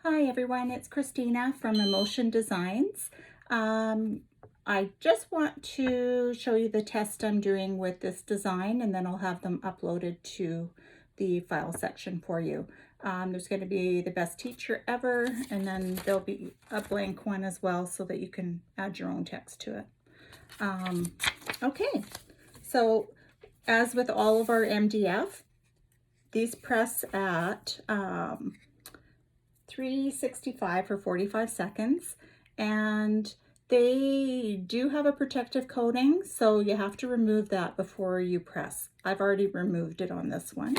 Hi everyone, it's Christina from Emotion Designs. I just want to show you the test I'm doing with this design, and then I'll have them uploaded to the file section for you. There's going to be the best teacher ever, and then there'll be a blank one as well so that you can add your own text to it. Okay, so as with all of our MDF, these press at 365 for 45 seconds, and they do have a protective coating, so you have to remove that before you press. I've already removed it on this one.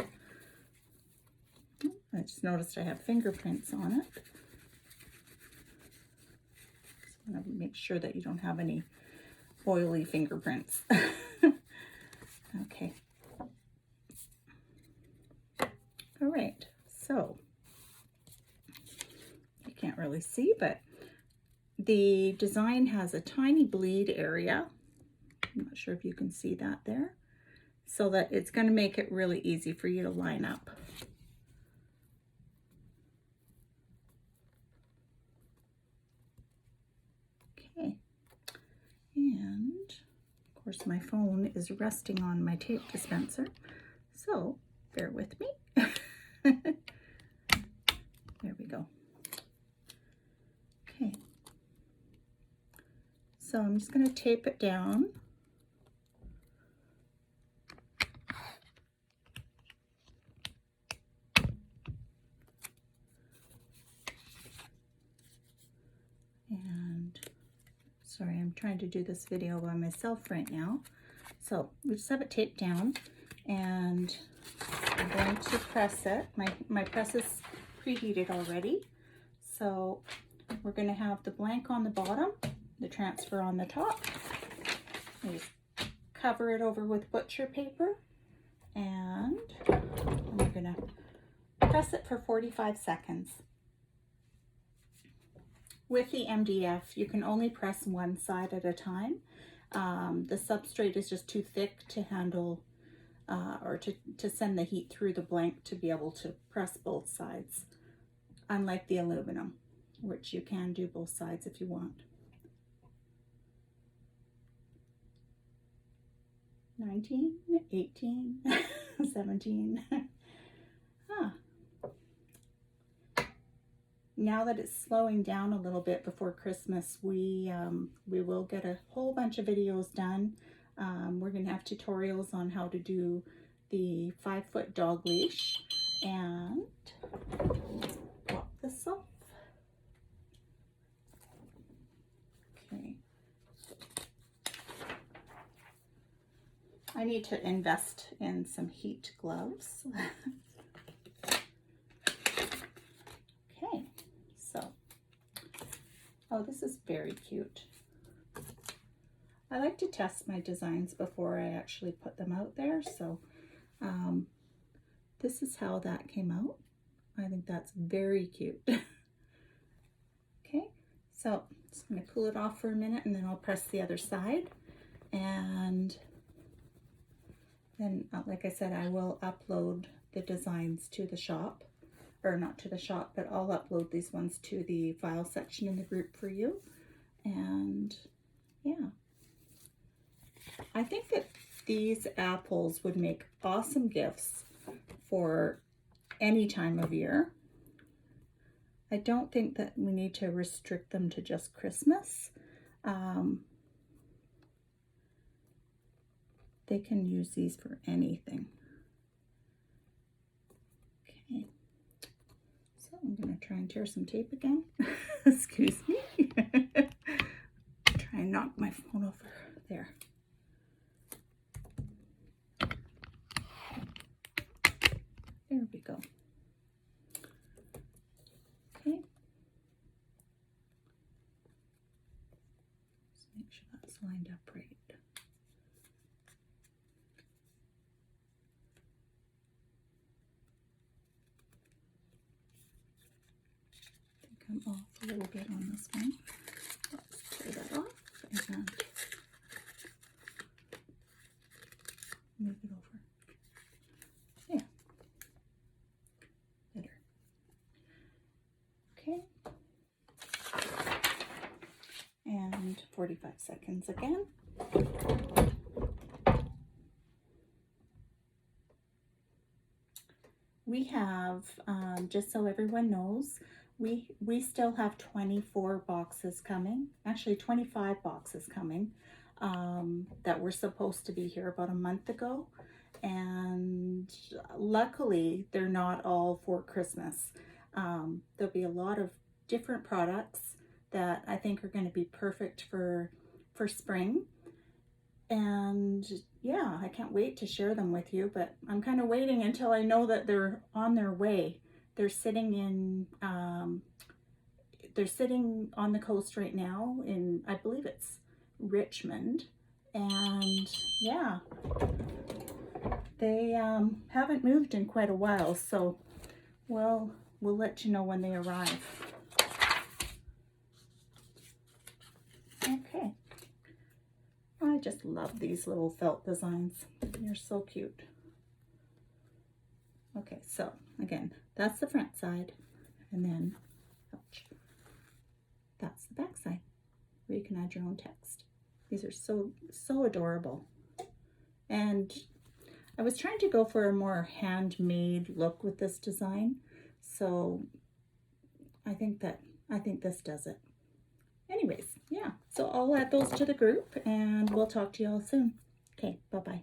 I just noticed I have fingerprints on it. Just want to make sure that you don't have any oily fingerprints. Okay. All right, so you can't really see, but the design has a tiny bleed area. I'm not sure if you can see that there, so that it's going to make it really easy for you to line up. Okay, and of course my phone is resting on my tape dispenser, so bear with me. There we go. Okay, so I'm just going to tape it down. And sorry, I'm trying to do this video by myself right now. So we just have it taped down, and I'm going to press it. My press is preheated already. So we're going to have the blank on the bottom, the transfer on the top. I just cover it over with butcher paper, and we're going to press it for 45 seconds. With the MDF, you can only press one side at a time. The substrate is just too thick to handle or to send the heat through the blank to be able to press both sides, unlike the aluminum, which you can do both sides if you want. 19, 18, 17. Now that it's slowing down a little bit before Christmas, we will get a whole bunch of videos done. We're going to have tutorials on how to do the 5-foot dog leash, and let's pop this off. Okay. I need to invest in some heat gloves. Okay, so, oh, this is very cute. I like to test my designs before I actually put them out there, so this is how that came out. I think that's very cute. Okay, so just going to cool it off for a minute, and then I'll press the other side. And then, like I said, I will upload the designs to the shop, or not to the shop, but I'll upload these ones to the file section in the group for you. And yeah, I think that these apples would make awesome gifts for any time of year. I don't think that we need to restrict them to just Christmas. They can use these for anything. Okay, so I'm going to try and tear some tape again. Excuse me. Try and knock my phone over there. There we go. Okay. Just make sure that's lined up right. I think I'm off a little bit on this one. Let's tear that off and move it over. Yeah. Better. Okay. 45 seconds again. We have, just so everyone knows, we still have 24 boxes coming, actually 25 boxes coming, that were supposed to be here about a month ago. And luckily, they're not all for Christmas. There'll be a lot of different products that I think are going to be perfect for spring. And yeah, I can't wait to share them with you, but I'm kind of waiting until I know that they're on their way. They're sitting in, they're sitting on the coast right now in, I believe it's Richmond. And yeah, they haven't moved in quite a while, so we'll let you know when they arrive. Okay. I just love these little felt designs. They're so cute. Okay, so again, that's the front side, and then, ouch, that's the back side, where you can add your own text. These are so adorable. And I was trying to go for a more handmade look with this design, so I think this does it. Anyways, yeah, so I'll add those to the group, and we'll talk to you all soon. Okay, bye-bye.